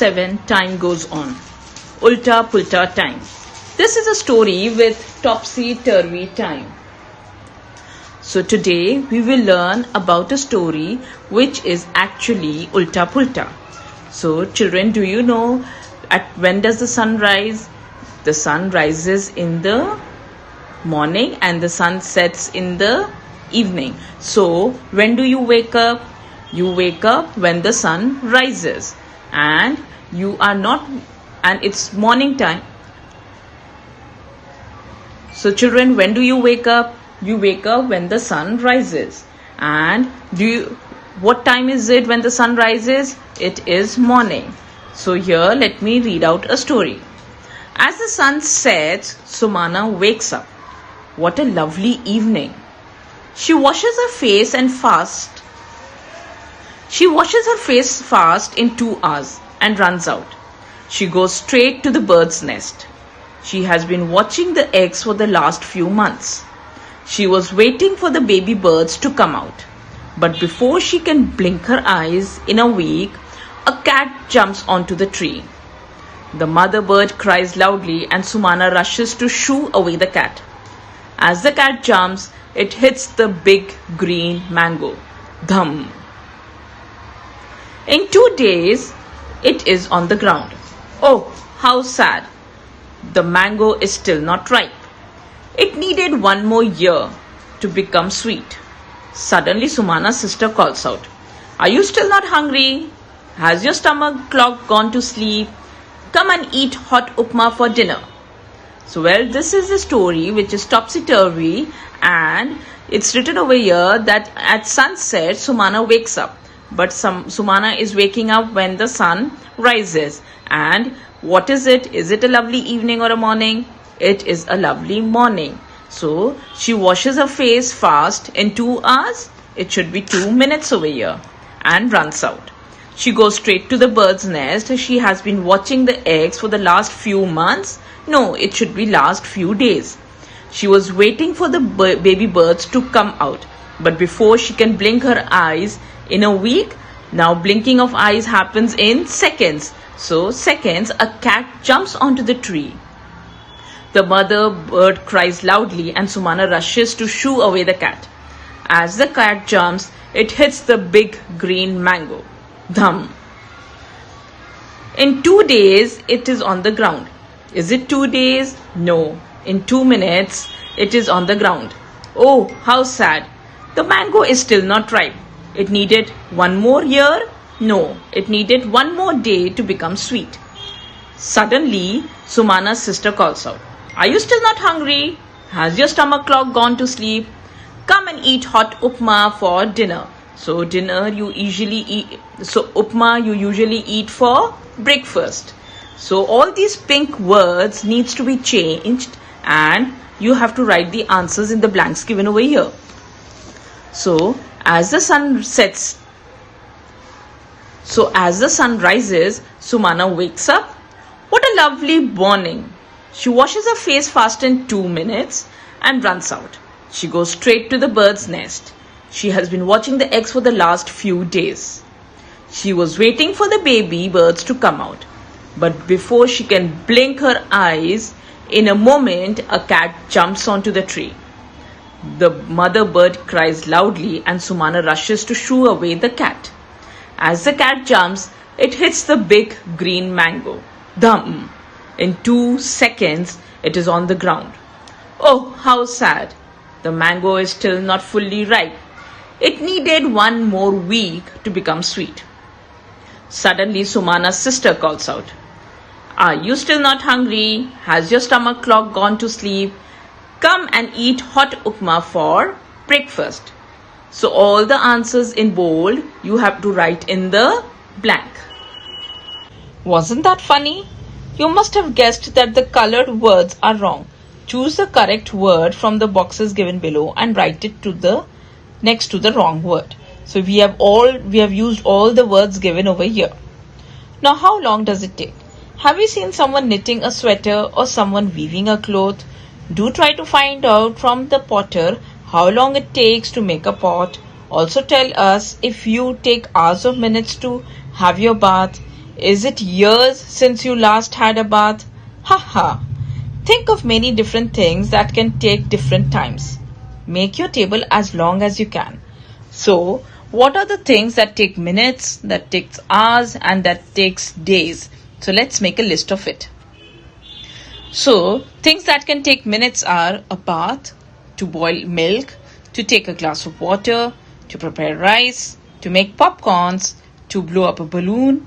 7 Time goes on. Ulta Pulta time. This is a story with topsy-turvy time. So today we will learn about a story which is actually Ulta Pulta. So children, do you know when does the sun rise? The sun rises in the morning and the sun sets in the evening. So when do you wake up? You wake up when the sun rises, and it's morning time. So children, when do you wake up? You wake up when the sun rises. And what time is it when the sun rises? It is morning. So here let me read out a story. As the sun sets, Sumana wakes up. What a lovely evening. She washes her face fast in 2 hours and runs out. She goes straight to the bird's nest. She has been watching the eggs for the last few months. She was waiting for the baby birds to come out. But before she can blink her eyes in a week, a cat jumps onto the tree. The mother bird cries loudly and Sumana rushes to shoo away the cat. As the cat jumps, it hits the big green mango. Dham! In 2 days, it is on the ground. Oh, how sad! The mango is still not ripe. It needed 1 more year to become sweet. Suddenly, Sumana's sister calls out, "Are you still not hungry? Has your stomach clock gone to sleep? Come and eat hot upma for dinner." So, this is a story which is topsy-turvy, and it's written over here that at sunset, Sumana wakes up. But Sumana is waking up when the sun rises. And what is it? Is it a lovely evening or a morning? It is a lovely morning. So she washes her face fast in 2 hours. It should be 2 minutes over here, and runs out. She goes straight to the bird's nest. She has been watching the eggs for the last few months. No, it should be last few days. She was waiting for the baby birds to come out. But before she can blink her eyes in a week, now blinking of eyes happens in seconds. So seconds, a cat jumps onto the tree. The mother bird cries loudly and Sumana rushes to shoo away the cat. As the cat jumps, it hits the big green mango. Dham! In 2 days, it is on the ground. Is it 2 days? No. In 2 minutes, it is on the ground. Oh, how sad! The mango is still not ripe. It needed 1 more year? No, it needed 1 more day to become sweet. Suddenly, Sumana's sister calls out, "Are you still not hungry? Has your stomach clock gone to sleep? Come and eat hot upma for dinner." So upma you usually eat for breakfast. So all these pink words needs to be changed, and you have to write the answers in the blanks given over here. So as the sun rises, Sumana wakes up. What a lovely morning. She washes her face fast in 2 minutes and runs out. She goes straight to the bird's nest. She has been watching the eggs for the last few days. She was waiting for the baby birds to come out. But before she can blink her eyes, in a moment, a cat jumps onto the tree. The mother bird cries loudly and Sumana rushes to shoo away the cat. As the cat jumps, it hits the big green mango. Dham! In 2 seconds, it is on the ground. Oh, how sad! The mango is still not fully ripe. It needed 1 more week to become sweet. Suddenly, Sumana's sister calls out, "Are you still not hungry? Has your stomach clock gone to sleep? Come and eat hot upma for breakfast." So all the answers in bold, you have to write in the blank. Wasn't that funny? You must have guessed that the colored words are wrong. Choose the correct word from the boxes given below and write it next to the wrong word. So we have used all the words given over here. Now how long does it take? Have you seen someone knitting a sweater or someone weaving a cloth? Do try to find out from the potter how long it takes to make a pot. Also tell us if you take hours or minutes to have your bath. Is it years since you last had a bath? Ha. Think of many different things that can take different times. Make your table as long as you can. So, what are the things that take minutes, that takes hours, and that takes days? So, let's make a list of it. So, things that can take minutes are a bath, to boil milk, to take a glass of water, to prepare rice, to make popcorns, to blow up a balloon,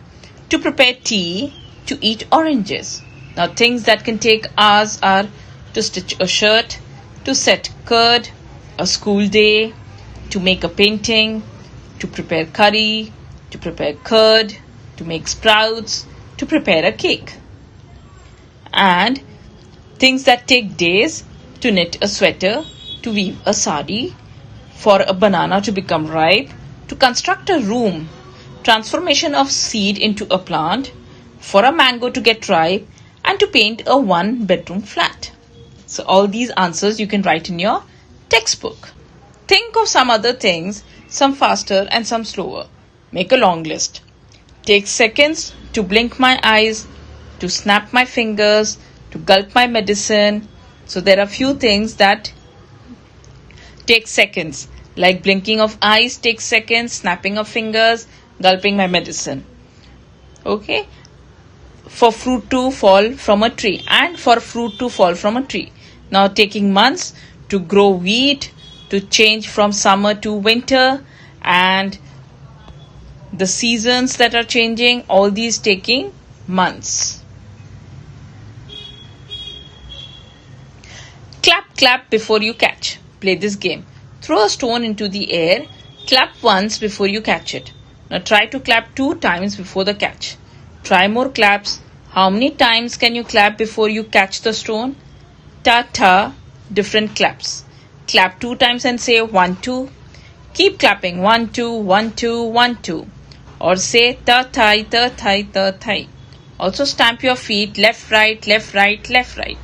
to prepare tea, to eat oranges. Now, things that can take hours are to stitch a shirt, to set curd, a school day, to make a painting, to prepare curry, to prepare curd, to make sprouts, to prepare a cake. And things that take days, to knit a sweater, to weave a sari, for a banana to become ripe, to construct a room, transformation of seed into a plant, for a mango to get ripe, and to paint a one-bedroom flat. So all these answers you can write in your textbook. Think of some other things, some faster and some slower. Make a long list. Take seconds to blink my eyes, to snap my fingers, to gulp my medicine. So there are few things that take seconds, like blinking of eyes takes seconds, snapping of fingers, gulping my medicine. Okay? For fruit to fall from a tree, and for fruit to fall from a tree. Now taking months to grow wheat, to change from summer to winter, and the seasons that are changing, all these taking months. Clap before you catch. Play this game. Throw a stone into the air, clap once before you catch it. Now try to clap 2 times before the catch. Try more claps. How many times can you clap before you catch the stone? Ta, different claps. Clap 2 times and say 1, 2. Keep clapping 1, 2, 1, 2, 1, 2. Or say ta, thai, ta, thai, ta, thai. Also stamp your feet left, right, left, right, left, right.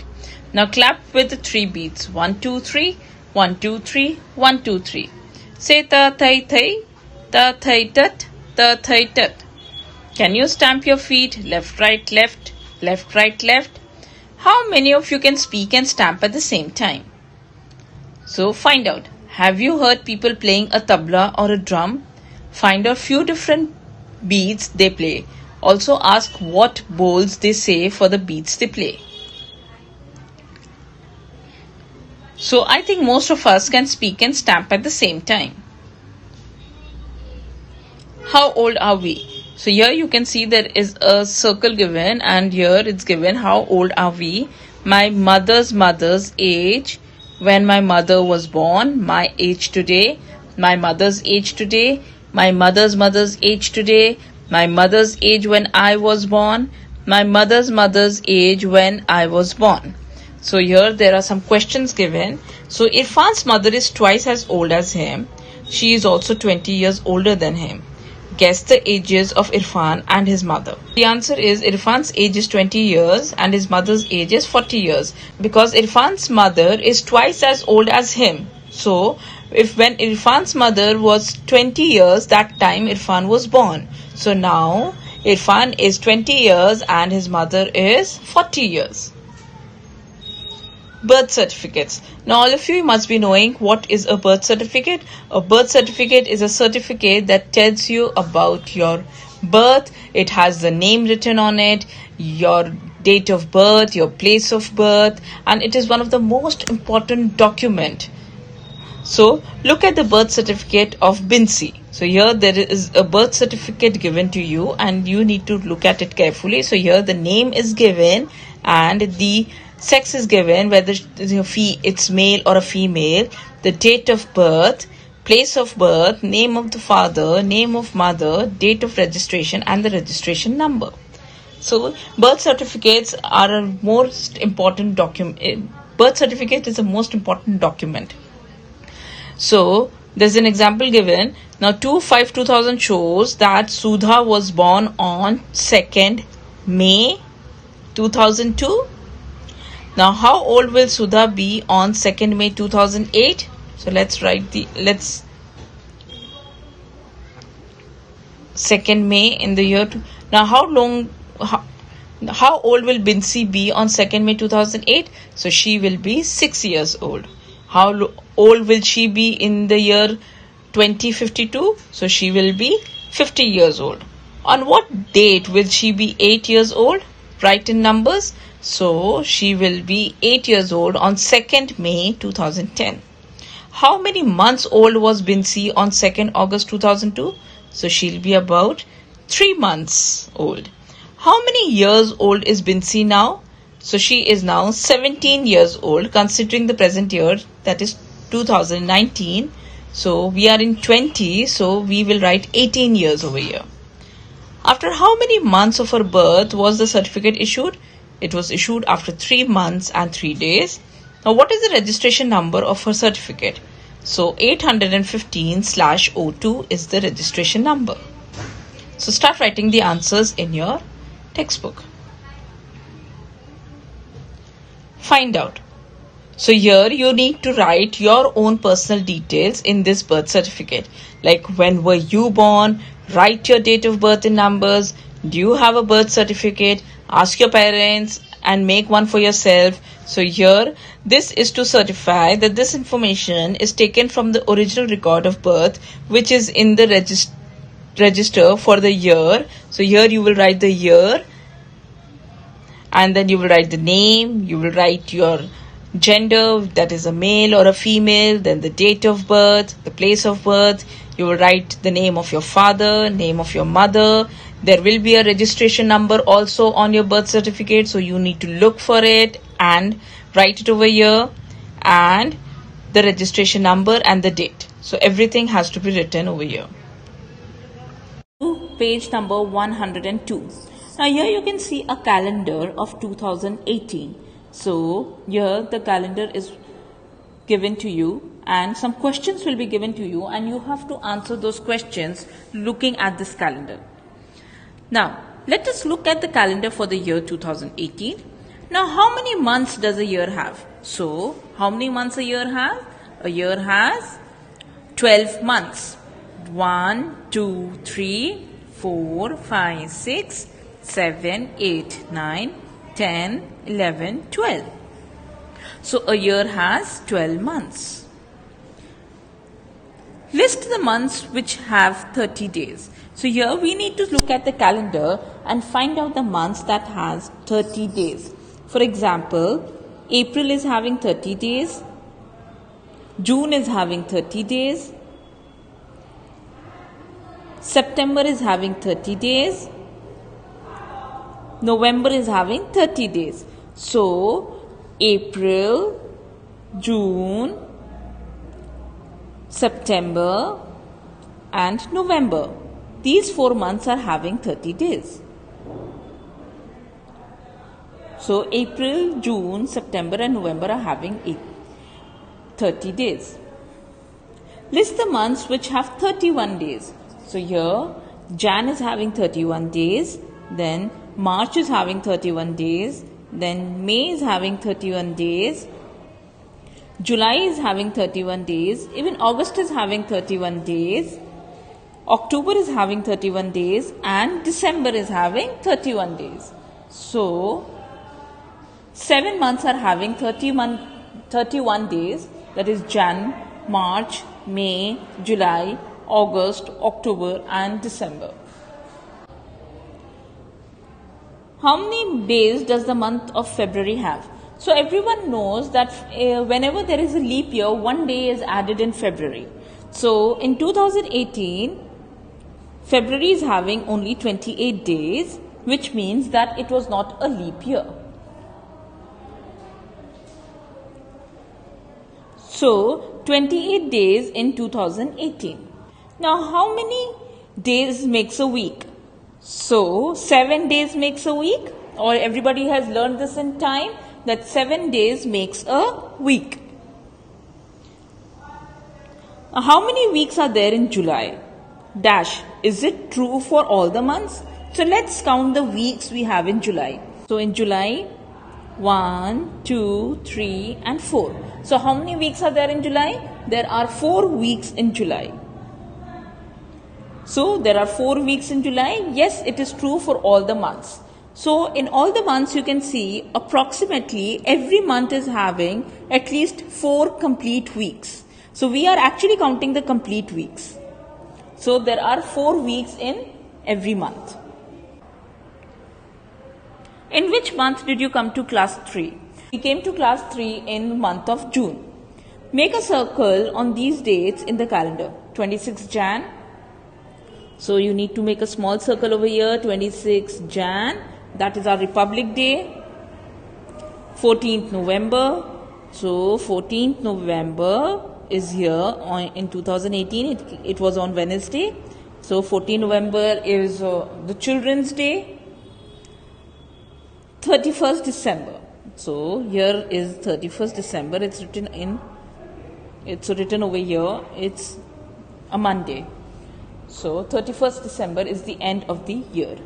Now clap with the 3 beats. 1, 2, 3, 1, 2, 3, 1, 2, 3. Say ta, thai, thai, ta, thai, tat, ta, thai, tat. Can you stamp your feet left, right, left, left, right, left? How many of you can speak and stamp at the same time? So find out. Have you heard people playing a tabla or a drum? Find out few different beats they play. Also ask what bowls they say for the beats they play. So I think most of us can speak and stamp at the same time. How old are we? So here you can see there is a circle given, and here it's given how old are we. My mother's age when my mother was born, my age today, my mother's age today, my mother's age today, my mother's age when I was born, my mother's age when I was born. So here there are some questions given. So Irfan's mother is twice as old as him. She is also 20 years older than him. Guess the ages of Irfan and his mother. The answer is Irfan's age is 20 years and his mother's age is 40 years, because Irfan's mother is twice as old as him. So if when Irfan's mother was 20 years, that time Irfan was born. So now Irfan is 20 years and his mother is 40 years. Birth certificates. Now all of you must be knowing what is a birth certificate. A birth certificate is a certificate that tells you about your birth. It has the name written on it, your date of birth, your place of birth, and it is one of the most important document. So look at the birth certificate of Binsi. So here there is a birth certificate given to you and you need to look at it carefully. So here the name is given and the sex is given, whether it's male or a female, the date of birth, place of birth, name of the father, name of mother, date of registration and the registration number. So birth certificates are a most important document. Birth certificate is the most important document. So there's an example given. Now 2/5/2000 shows that Sudha was born on 2nd May 2002. Now how old will Sudha be on 2nd May 2008? So let's 2nd May in the year. Now, how old will Binsi be on 2nd May 2008? So she will be 6 years old. How old will she be in the year 2052? So she will be 50 years old. On what date will she be 8 years old? Write in numbers. So she will be 8 years old on 2nd May 2010. How many months old was Binsi on 2nd August 2002? So she'll be about 3 months old. How many years old is Binsi now? So she is now 17 years old considering the present year, that is 2019. So we are in 20, so we will write 18 years over here. After how many months of her birth was the certificate issued? It was issued after 3 months and 3 days. Now what is the registration number of her certificate? So 815/02 is the registration number. So start writing the answers in your textbook. Find out. So here you need to write your own personal details in this birth certificate. Like when were you born? Write your date of birth in numbers. Do you have a birth certificate? Ask your parents and make one for yourself. So here this is to certify that this information is taken from the original record of birth which is in the register for the year. So here you will write the year and then you will write the name, you will write your gender, that is a male or a female, then the date of birth, the place of birth, you will write the name of your father, name of your mother. There will be a registration number also on your birth certificate, so you need to look for it and write it over here, and the registration number and the date. So everything has to be written over here. Page number 102. Now here you can see a calendar of 2018. So here the calendar is given to you and some questions will be given to you and you have to answer those questions looking at this calendar. Now let us look at the calendar for the year 2018. Now how many months does a year have? So how many months a year have? A year has 12 months. 1, 2, 3, 4, 5, 6, 7, 8, 9, 10, 11, 12. So a year has 12 months. List the months which have 30 days. So here we need to look at the calendar and find out the months that has 30 days. For example, April is having 30 days. June is having 30 days. September is having 30 days. November is having 30 days. So, April, June, September and November. These 4 months are having 30 days. So, April, June, September and November are having 30 days. List the months which have 31 days. So here Jan is having 31 days, then March is having 31 days, then May is having 31 days, July is having 31 days, even August is having 31 days, October is having 31 days and December is having 31 days. So 7 months are having 31 days, that is Jan, March, May, July, August, October and December. How many days does the month of February have? So everyone knows that whenever there is a leap year, 1 day is added in February. So in 2018, February is having only 28 days, which means that it was not a leap year. So 28 days in 2018. Now how many days makes a week? So 7 days makes a week, or everybody has learned this in time that 7 days makes a week. Now, how many weeks are there in July? Dash. Is it true for all the months? So let's count the weeks we have in July. So in July, 1, 2, 3 and 4. So how many weeks are there in July? There are 4 weeks in July. So there are 4 weeks in July. Yes, it is true for all the months. So in all the months you can see approximately every month is having at least 4 complete weeks. So we are actually counting the complete weeks. So there are 4 weeks in every month. In which month did you come to class 3? We came to class 3 in the month of June. Make a circle on these dates in the calendar. 26 Jan. So you need to make a small circle over here. 26 Jan. That is our Republic Day. 14th November. So 14th November is here in 2018. It was on Wednesday. So 14 November is the Children's Day. 31st December. So here is 31st December. It's written over here. It's a Monday. So 31st December is the end of the year.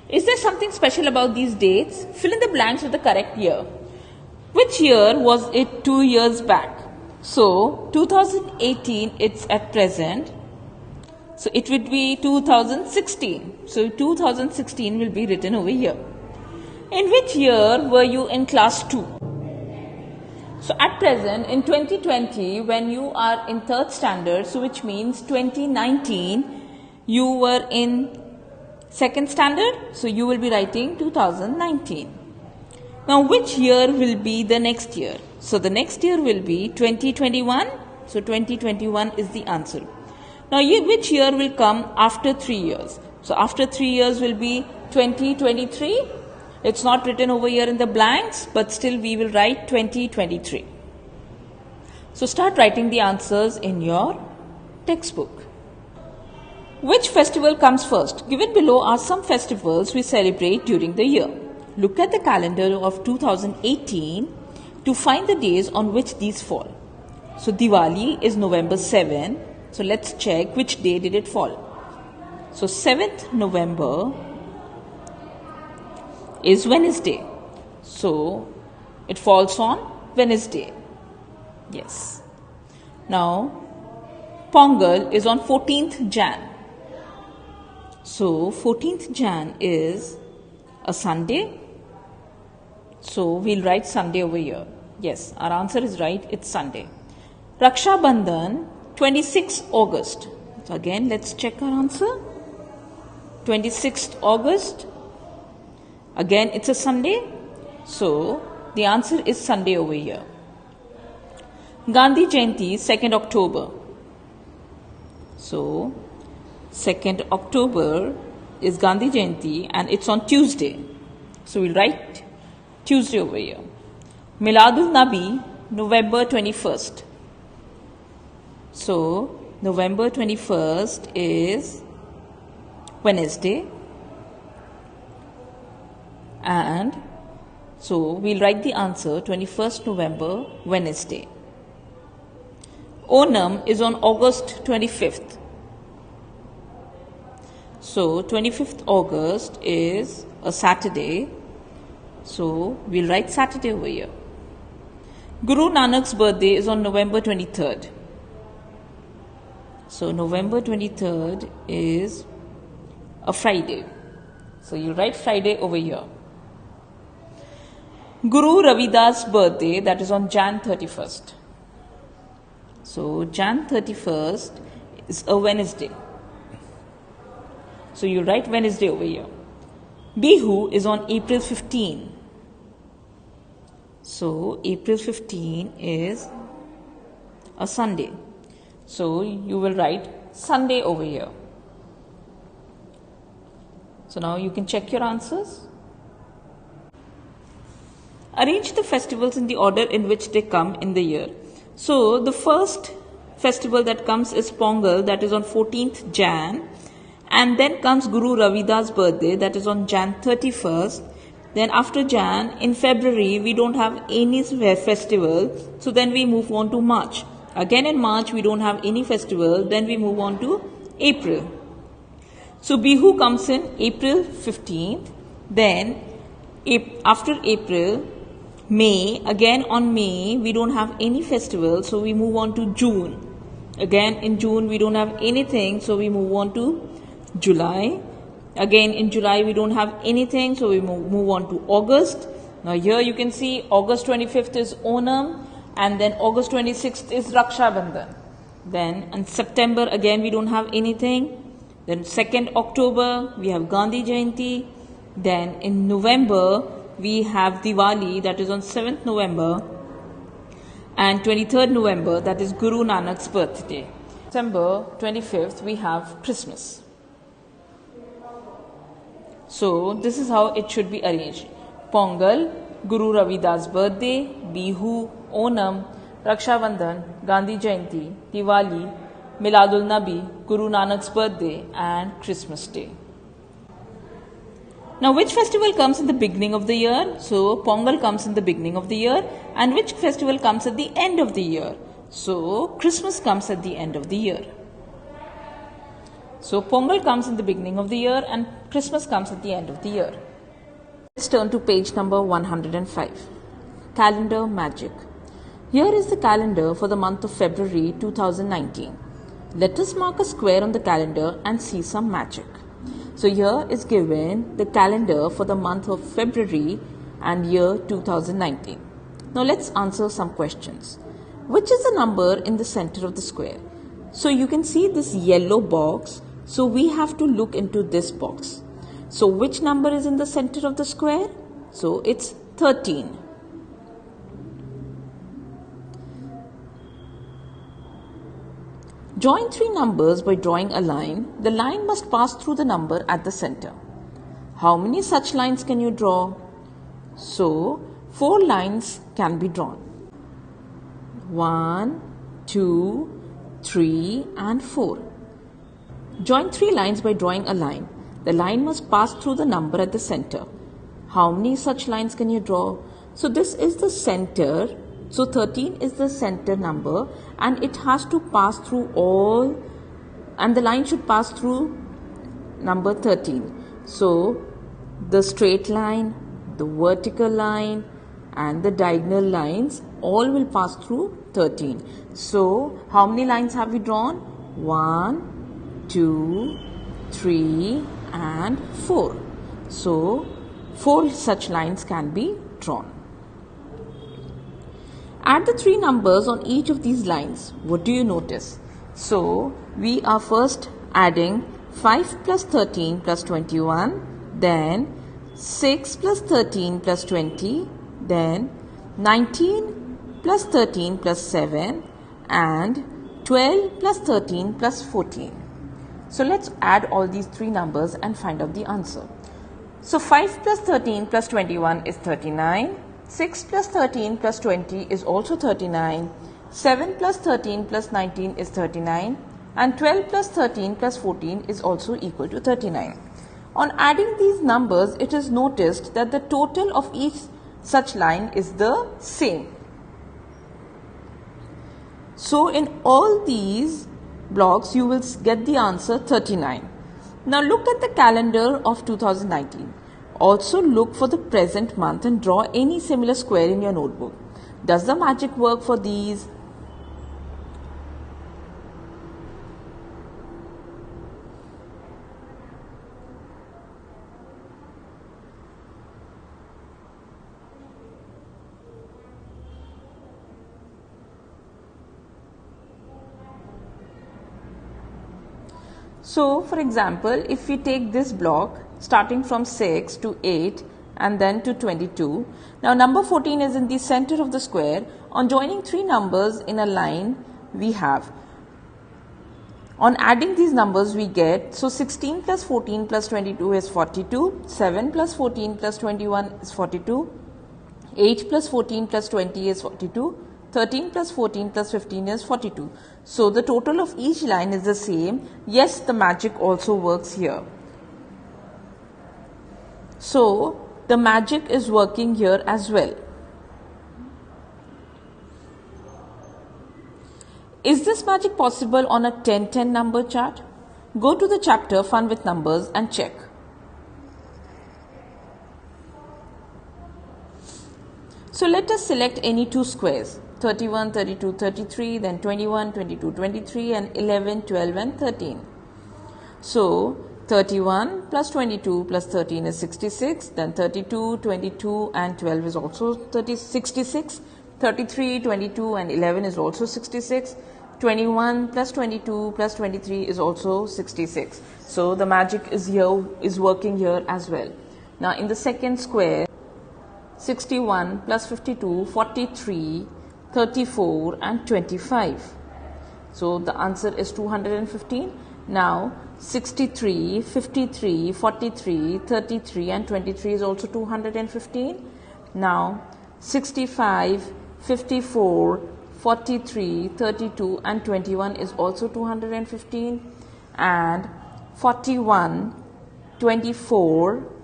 Is there something special about these dates? Fill in the blanks with the correct year. Which year was it 2 years back? So 2018, it's at present. So it would be 2016. So 2016 will be written over here. In which year were you in class 2? So at present in 2020, when you are in 3rd standard, so which means 2019, you were in 2nd standard, so you will be writing 2019. Now which year will be the next year? So the next year will be 2021. So 2021 is the answer. Now which year will come after 3 years? So after 3 years will be 2023. It's not written over here in the blanks, but still we will write 2023. So start writing the answers in your textbook. Which festival comes first? Given below are some festivals we celebrate during the year. Look at the calendar of 2018 to find the days on which these fall. So Diwali is November 7. So let's check which day did it fall. So 7th November is Wednesday. So it falls on Wednesday. Yes. Now Pongal is on 14th Jan. So 14th Jan is a Sunday. So we'll write Sunday over here. Yes, our answer is right. It's Sunday. Raksha Bandhan, 26th August. So again, let's check our answer. 26th August. Again, it's a Sunday. So the answer is Sunday over here. Gandhi Jayanti, 2nd October. So 2nd October is Gandhi Jayanti and it's on Tuesday. So we'll write Tuesday over here. Miladul Nabi, November 21st. So November 21st is Wednesday. And so we'll write the answer 21st November, Wednesday. Onam is on August 25th. So 25th August is a Saturday. So we'll write Saturday over here. Guru Nanak's birthday is on November 23rd. So November 23rd is a Friday. So you write Friday over here. Guru Ravidas' birthday, that is on Jan 31st. So Jan 31st is a Wednesday. So you write Wednesday over here. Bihu is on April 15. So April 15 is a Sunday. So you will write Sunday over here. So now you can check your answers. Arrange the festivals in the order in which they come in the year. So the first festival that comes is Pongal, that is on 14th Jan. And then comes Guru Ravidas' birthday, that is on Jan 31st. Then after Jan, in February, we don't have any festival. So then we move on to March. Again in March, we don't have any festival. Then we move on to April. So Bihu comes in April 15th. Then after April, May. Again on May, we don't have any festival. So we move on to June. Again, in June, we don't have anything, so we move on to July. Again, in July, we don't have anything, so we move on to August. Now, here you can see August 25th is Onam, and then August 26th is Raksha Bandhan. Then, in September, again, we don't have anything. Then, 2nd October, we have Gandhi Jayanti. Then, in November, we have Diwali, that is on 7th November. And 23rd November, that is Guru Nanak's birthday. December 25th, we have Christmas. So, this is how it should be arranged. Pongal, Guru Ravidas' birthday, Bihu, Onam, Raksha Bandhan, Gandhi Jayanti, Diwali, Miladul Nabi, Guru Nanak's birthday, and Christmas Day. Now, which festival comes in the beginning of the year? So, Pongal comes in the beginning of the year. And which festival comes at the end of the year? So, Christmas comes at the end of the year. So, Pongal comes in the beginning of the year and Christmas comes at the end of the year. Let's turn to page number 105. Calendar Magic. Here is the calendar for the month of February 2019. Let us mark a square on the calendar and see some magic. So here is given the calendar for the month of February and year 2019. Now let's answer some questions. Which is the number in the center of the square? So you can see this yellow box. So we have to look into this box. So which number is in the center of the square? So it's 13. Join three numbers by drawing a line. The line must pass through the number at the center. How many such lines can you draw? So, 4 lines can be drawn. 1, 2, 3 and 4. Join 3 lines by drawing a line. The line must pass through the number at the center. How many such lines can you draw? So, this is the center. So 13 is the center number and it has to pass through all, and the line should pass through number 13. So the straight line, the vertical line and the diagonal lines all will pass through 13. So how many lines have we drawn? 1, 2, 3 and 4. So 4 such lines can be drawn. Add the 3 numbers on each of these lines. What do you notice? So, we are first adding 5 plus 13 plus 21, then 6 plus 13 plus 20, then 19 plus 13 plus 7 and 12 plus 13 plus 14. So, let's add all these 3 numbers and find out the answer. So, 5 plus 13 plus 21 is 39. 6 plus 13 plus 20 is also 39, 7 plus 13 plus 19 is 39 and 12 plus 13 plus 14 is also equal to 39. On adding these numbers, it is noticed that the total of each such line is the same. So in all these blocks, you will get the answer 39. Now look at the calendar of 2019. Also look for the present month and draw any similar square in your notebook. Does the magic work for these? So, for example, if we take this block starting from 6 to 8 and then to 22. Now, number 14 is in the center of the square. On joining 3 numbers in a line, we have. On adding these numbers, we get, so 16 plus 14 plus 22 is 42, 7 plus 14 plus 21 is 42, 8 plus 14 plus 20 is 42, 13 plus 14 plus 15 is 42. So, the total of each line is the same. Yes, the magic also works here. So, the magic is working here as well. Is this magic possible on a 10-10 number chart? Go to the chapter Fun with Numbers and check. So let us select any two squares, 31, 32, 33, then 21, 22, 23 and 11, 12 and 13. So 31 plus 22 plus 13 is 66, then 32, 22 and 12 is also 66, 33, 22 and 11 is also 66, 21 plus 22 plus 23 is also 66. So the magic is working here as well. Now in the second square, 61 plus 52, 43, 34 and 25. So the answer is 215. Now 63, 53, 43, 33 and 23 is also 215. Now 65, 54, 43, 32 and 21 is also 215. And 41, 24,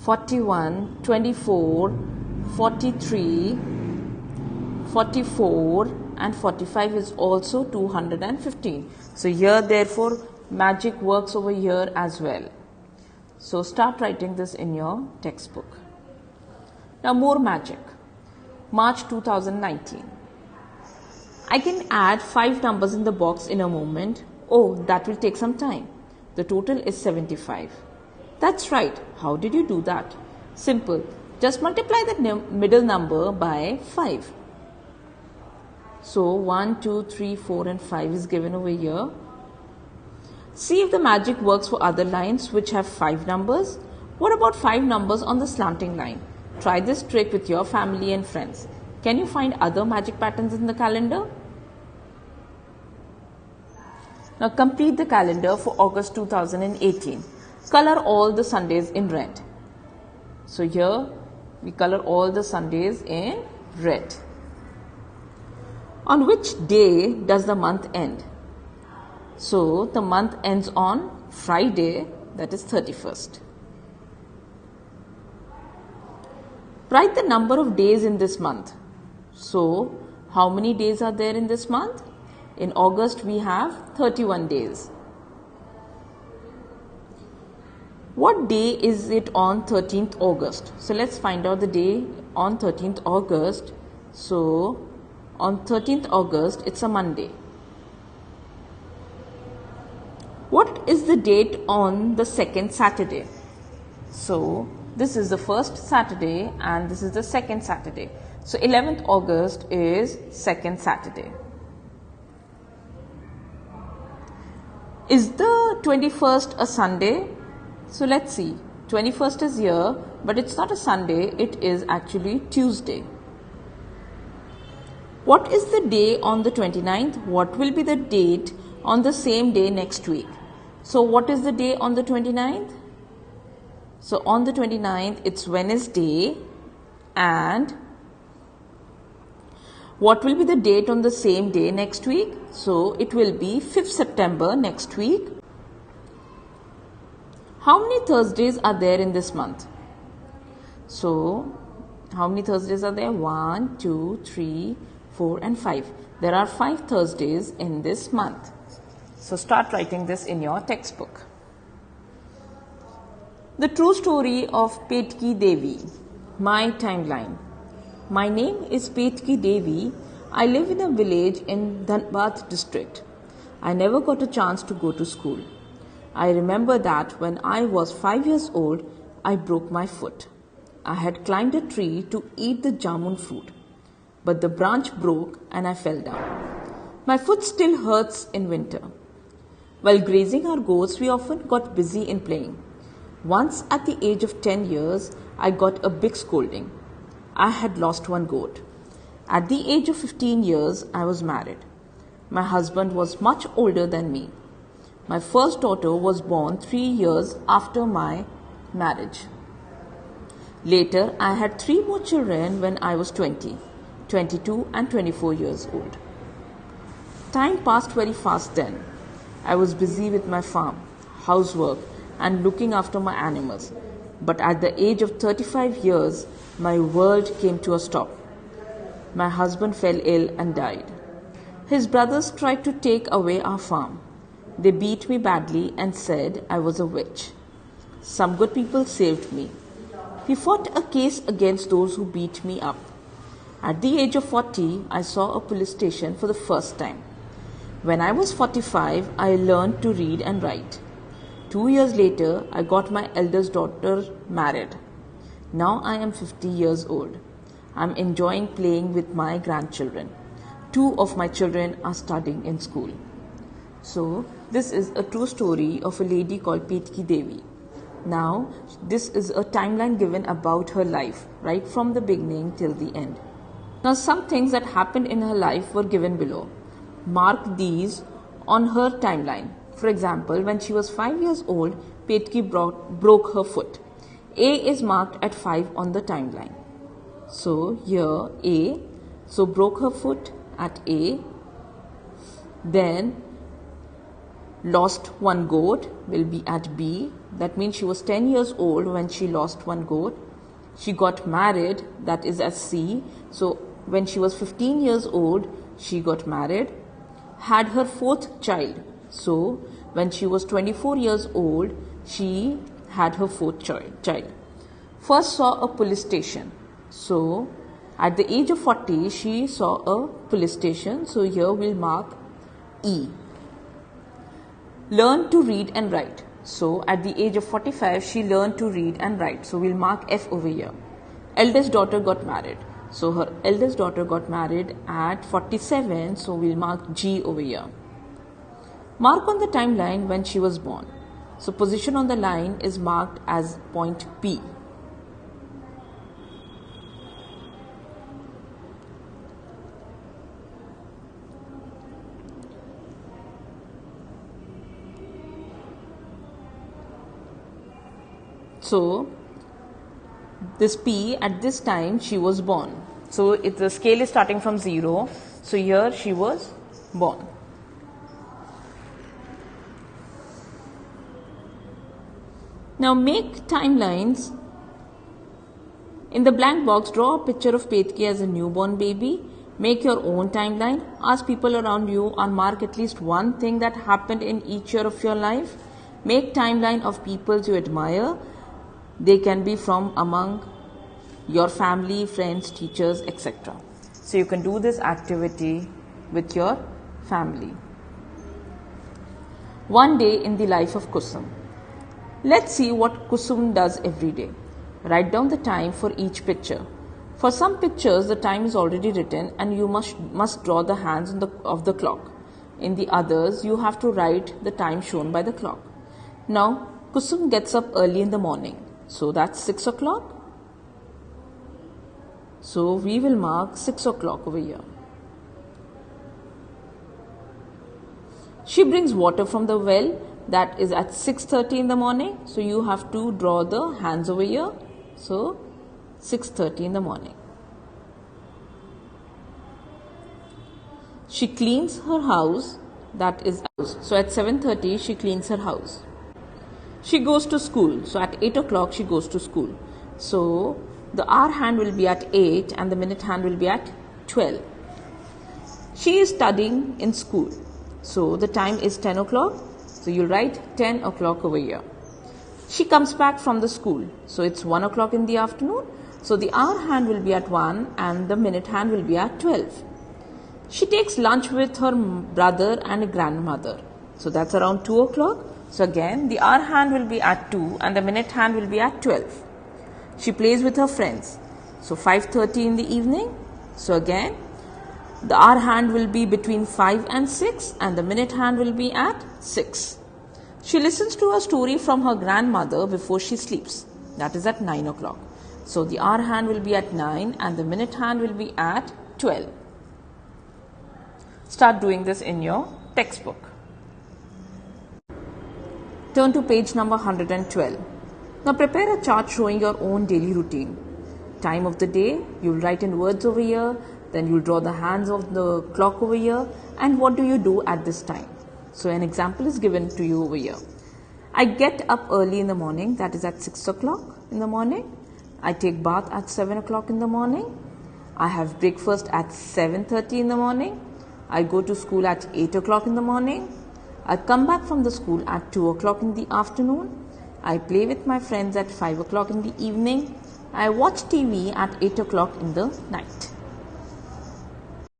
41, 24, 43, 44 and 45 is also 215. So here therefore magic works over here as well. So start writing this in your textbook. Now more magic. March 2019. I can add 5 numbers in the box in a moment. Oh, that will take some time. The total is 75. That's right. How did you do that? Simple. Just multiply the middle number by 5. So 1, 2, 3, 4 and 5 is given over here. See if the magic works for other lines which have 5 numbers. What about 5 numbers on the slanting line? Try this trick with your family and friends. Can you find other magic patterns in the calendar? Now complete the calendar for August 2018. Color all the Sundays in red. So here we color all the Sundays in red. On which day does the month end? So the month ends on Friday, that is 31st. Write the number of days in this month. So how many days are there in this month? In August we have 31 days. What day is it on 13th August? So let's find out the day on 13th August. So on 13th August, it's a Monday. What is the date on the second Saturday? So this is the first Saturday and this is the second Saturday. So 11th August is second Saturday. Is the 21st a Sunday? So let's see. 21st is here, but it's not a Sunday. It is actually Tuesday. What is the day on the 29th? What will be the date on the same day next week? So what is the day on the 29th? So on the 29th, it's Wednesday. And what will be the date on the same day next week? So it will be 5th September next week. How many Thursdays are there in this month? So how many Thursdays are there? 1, 2, 3, 4 and 5. There are 5 Thursdays in this month. So start writing this in your textbook. The true story of Petki Devi. My timeline. My name is Petki Devi. I live in a village in Dhanbad district. I never got a chance to go to school. I remember that when I was 5 years old, I broke my foot. I had climbed a tree to eat the jamun fruit, but the branch broke and I fell down. My foot still hurts in winter. While grazing our goats, we often got busy in playing. Once at the age of 10 years, I got a big scolding. I had lost one goat. At the age of 15 years, I was married. My husband was much older than me. My first daughter was born 3 years after my marriage. Later, I had 3 more children when I was 20, 22 and 24 years old. Time passed very fast then. I was busy with my farm, housework and looking after my animals. But at the age of 35 years, my world came to a stop. My husband fell ill and died. His brothers tried to take away our farm. They beat me badly and said I was a witch. Some good people saved me. We fought a case against those who beat me up. At the age of 40, I saw a police station for the first time. When I was 45, I learned to read and write. 2 years later, I got my eldest daughter married. Now I am 50 years old. I'm enjoying playing with my grandchildren. 2 of my children are studying in school. So, this is a true story of a lady called Petki Devi. Now, this is a timeline given about her life, right from the beginning till the end. Now, some things that happened in her life were given below. Mark these on her timeline. For example, when she was 5 years old, Petki broke her foot. A is marked at 5 on the timeline. So, here A, so broke her foot at A. Then, lost one goat will be at B. That means she was 10 years old when she lost one goat. She got married, that is at C. So, when she was 15 years old, she got married. Had her 4th child. So, when she was 24 years old, she had her 4th child. First saw a police station. So, at the age of 40, she saw a police station. So, here we'll mark E. Learned to read and write. So, at the age of 45, she learned to read and write. So, we'll mark F over here. Eldest daughter got married. So, her eldest daughter got married at 47. So, we'll mark G over here. Mark on the timeline when she was born. So, position on the line is marked as point P. So, this P at this time she was born. So, the scale is starting from 0. So, here she was born. Now, make timelines. In the blank box, draw a picture of Petki as a newborn baby. Make your own timeline. Ask people around you and mark at least one thing that happened in each year of your life. Make timeline of people you admire. They can be from among your family, friends, teachers, etc. So you can do this activity with your family. One day in the life of Kusum. Let's see what Kusum does every day. Write down the time for each picture. For some pictures, the time is already written and you must draw the hands of the clock. In the others, you have to write the time shown by the clock. Now, Kusum gets up early in the morning. So that's 6 o'clock. So we will mark 6 o'clock over here. She brings water from the well, that is at 6:30 in the morning. So you have to draw the hands over here. So 6:30 in the morning. She cleans her house, that is so at 7:30 she cleans her house. She goes to school. So at 8 o'clock she goes to school. So the hour hand will be at 8 and the minute hand will be at 12. She is studying in school. So the time is 10 o'clock. So you'll write 10 o'clock over here. She comes back from the school. So it's 1 o'clock in the afternoon. So the hour hand will be at 1 and the minute hand will be at 12. She takes lunch with her brother and grandmother. So that's around 2 o'clock. So again, the hour hand will be at 2 and the minute hand will be at 12. She plays with her friends. So 5:30 in the evening. So again, the hour hand will be between 5 and 6 and the minute hand will be at 6. She listens to a story from her grandmother before she sleeps. That is at 9 o'clock. So the hour hand will be at 9 and the minute hand will be at 12. Start doing this in your textbook. Turn to page number 112. Now prepare a chart showing your own daily routine. Time of the day, you'll write in words over here, then you'll draw the hands of the clock over here, and what do you do at this time? So an example is given to you over here. I get up early in the morning, that is at 6 o'clock in the morning. I take bath at 7 o'clock in the morning. I have breakfast at 7:30 in the morning. I go to school at 8 o'clock in the morning. I come back from the school at 2 o'clock in the afternoon. I play with my friends at 5 o'clock in the evening. I watch TV at 8 o'clock in the night.